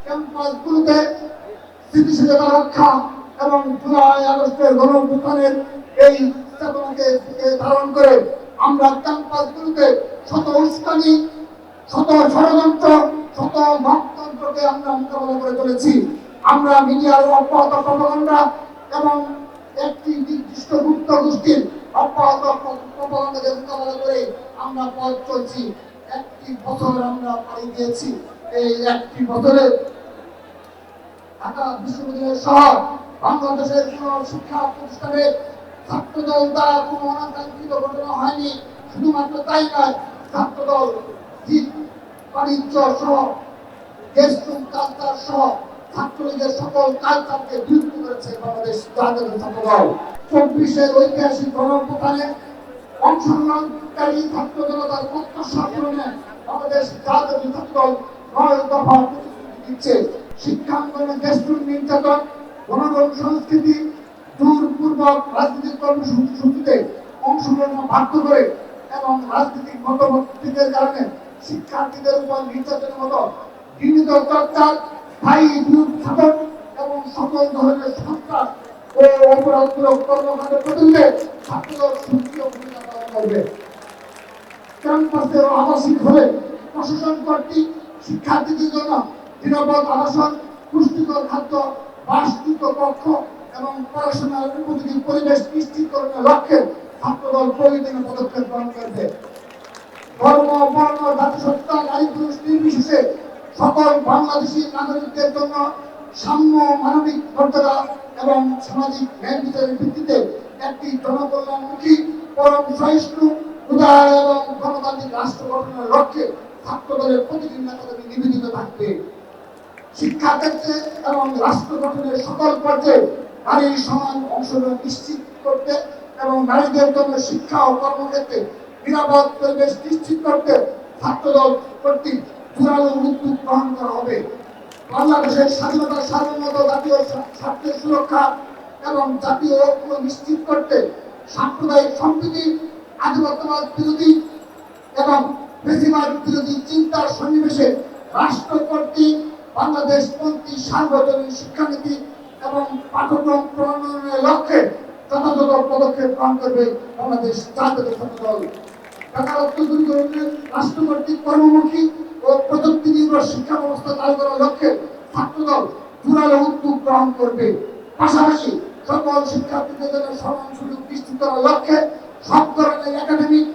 ক্যাম্পাসগুলোতে স্থিতিশীলতা রক্ষা এবং জুলাই আগস্টের গণঅভ্যুত্থানের এই চেতনাকে ধারণ করে আমরা ক্যাম্পাসগুলোতে শত উস্কানি, শত ষড়যন্ত্র, শত মততন্ত্রকে আমরা মোকাবেলা করে চলেছি। আমরা মিডিয়ার অব্যাহত প্রপাগান্ডা এবং একটি নির্দিষ্ট গুপ্ত গোষ্ঠীর অব্যাহত প্রপাগান্ডাকে মোকাবেলা করে আমরা পথ চলছি। একটি বছর আমরা পাড়ি দিয়েছি। এই একটি বছরে ঢাকা বিশ্ববিদ্যালয় সহ বাংলাদেশের কোন শিক্ষা প্রতিষ্ঠানে ছাত্রদল দ্বারা কোনো অনাকাঙ্ক্ষিত ঘটনা হয়নি। শুধুমাত্র তাই নয়, ছাত্রদল বাণিজ্য সহ গেস্টরুম কালচার সহ ছাত্রলীগের সকল কালচারকে বিলুপ্ত করেছে বাংলাদেশ জাতীয় ছাত্রদল। 24-এর ঐতিহাসিক গণঅভ্যুত্থানে অংশগ্রহণকারী ছাত্র জনতার প্রত্যাশা পূরণে বাংলাদেশ জাতীয় ছাত্রদল 9 দফা প্রতিশ্রুতি দিচ্ছে। শিক্ষাঙ্গনে গেস্টরুম নির্যাতন, গণরোগ সংস্কৃতি দূরপূর্বক রাজনৈতিক কর্মসূচিতে অংশগ্রহণ বাধ্য করে এবং রাজনৈতিক মতভেদের কারণে শিক্ষার্থীদের উপর নির্যাতনের মতো ঘৃণিত চর্চার স্থায়ী বিরূপ সাধন এবং সকল ধরনের সন্ত্রাস ও অপরাধমূলক কর্মকাণ্ডের প্রতিরোধে ছাত্রদল সক্রিয় ভূমিকা পালন করবে। ক্যাম্পাসে ও আবাসিক হলে প্রশাসন কর্তৃক শিক্ষার্থীদের জন্য নিরাপদ আবাসন, পুষ্টিকর খাদ্য, বাসযোগ্য কক্ষ এবং পড়াশোনার উপযোগী পরিবেশ নিশ্চিতকরণের লক্ষ্যে ছাত্রদল প্রয়োজনীয় পদক্ষেপ গ্রহণ করবে। ধর্ম, বর্ণ, জাতিসত্তা, নারী পুরুষ নির্বিশেষে সকল বাংলাদেশী নাগরিকদের জন্য সাম্য, মানবিক মর্যাদা এবং সামাজিক ন্যায় বিচারের ভিত্তিতে একটি জনকল্যাণমুখী, পরম সহিষ্ণু, উদার এবং গণতান্ত্রিক রাষ্ট্র গঠনের লক্ষ্যে ছাত্রদলের প্রতিটি নেতাকর্মী নিবেদিত থাকবে। শিক্ষা ক্ষেত্রে এবং রাষ্ট্র গঠনের সকল পর্যায়ে নারীর সমান অংশগ্রহণ নিশ্চিত করতে এবং নারীদের জন্য শিক্ষা ও কর্মক্ষেত্রে নিরাপদ পরিবেশ নিশ্চিত করতে ছাত্রদল কর্তৃক জোরালো উদ্যোগ গ্রহণ করা হবে। বাংলাদেশের স্বাধীনতা, সার্বভৌমত্ব, জাতীয় স্বার্থের সুরক্ষা এবং জাতীয় ঐক্য নিশ্চিত করতে সাম্প্রদায়িক সম্প্রীতি, আধিপত্যবাদ বিরোধী এবং বেশিবাদ বিরোধী চিন্তার সন্নিবেশে রাষ্ট্র কর্তৃক বাংলাদেশপন্থী সার্বজনীন শিক্ষানীতি এবং পাঠ্যক্রম প্রণয়নের লক্ষ্যে যথাযথ পদক্ষেপ গ্রহণ করবে বাংলাদেশ জাতীয় ছাত্রদল। বেকারত্ব দূরীকরণের রাষ্ট্র কর্তৃক কর্মমুখী ও প্রযুক্তি নির্ভর শিক্ষা ব্যবস্থা চালু করার লক্ষ্যে ছাত্রদল জোরালো উদ্যোগ গ্রহণ করবে। পাশাপাশি সকল শিক্ষার্থীদের জন্য সমান সুযোগ নিশ্চিত করার লক্ষ্যে সব ধরনের একাডেমিক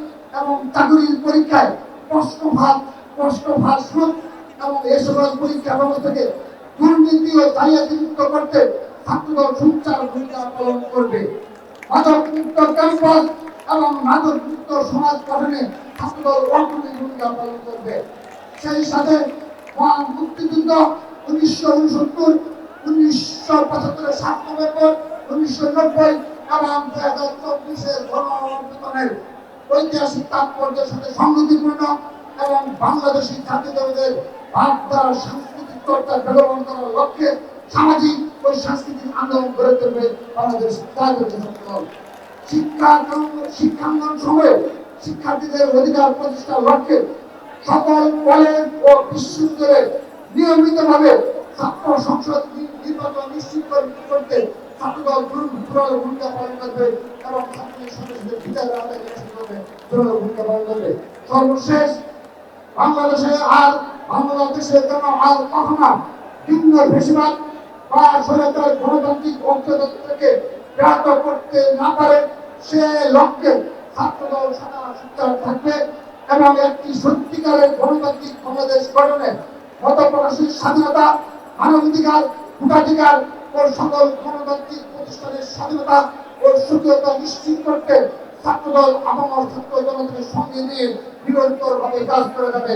এবং চাকরির পরীক্ষায় প্রশ্নভাস এবং এ সকল পরীক্ষা ব্যবস্থাকে দুর্নীতি ও জালিয়াতি মুক্ত করতে ছাত্রদল সুচারু ভূমিকা পালন করবে। মাদকমুক্ত ক্যাম্পাস এবং মাদকমুক্ত সমাজ গঠনে ছাত্রদল অগ্রণী ভূমিকা পালন করবে। সেই সাথে মহান মুক্তিযুদ্ধ 1969, 1975-এর 7 নভেম্বর, 1990 এবং 2024-এর গণঅভ্যুত্থানের ঐতিহাসিক তাৎপর্যের সাথে সংগতিপূর্ণ এবং বাংলাদেশী জাতীয়তাবাদের ভাবধারার সাংস্কৃতিক চর্চা বেগবান করার লক্ষ্যে সামাজিক ও সাংস্কৃতিক আন্দোলন গড়ে তুলবে বাংলাদেশ জাতীয় ছাত্রদল। শিক্ষাঙ্গন সময়ে শিক্ষার্থীদের অধিকার প্রতিষ্ঠার লক্ষ্যে সকল কলেজ ও বিশ্ববিদ্যালয়ে নিয়মিতভাবে ছাত্র সংসদ নির্বাচন নিশ্চিত করতে ছাত্রদল জোরালো ভূমিকা পালন করবে এবং ছাত্রদের সদস্যদের বিচারের আদায় নিশ্চিত করবে জোরালো ভূমিকা পালন করবে। সর্বশেষ, বাংলাদেশের জন্য আর কখনো ভিন্ন বেশিরভাগ বা স্বৈরাচার গণতান্ত্রিক অগ্রযাত্রাকে ব্যাহত করতে না পারে সে লক্ষ্যে ছাত্রদল সদা সোচ্চার থাকবে এবং একটি সত্যিকারের গণতান্ত্রিক বাংলাদেশ গঠনে মত প্রকাশের স্বাধীনতা, মানবাধিকার, ভোটাধিকার ও সকল গণতান্ত্রিক প্রতিষ্ঠানের স্বাধীনতা ও স্বকীয়তা নিশ্চিত করতে ছাত্রদল আপামর ছাত্র জনতাকে সঙ্গে নিয়ে নিরন্তরভাবে কাজ করে যাবে।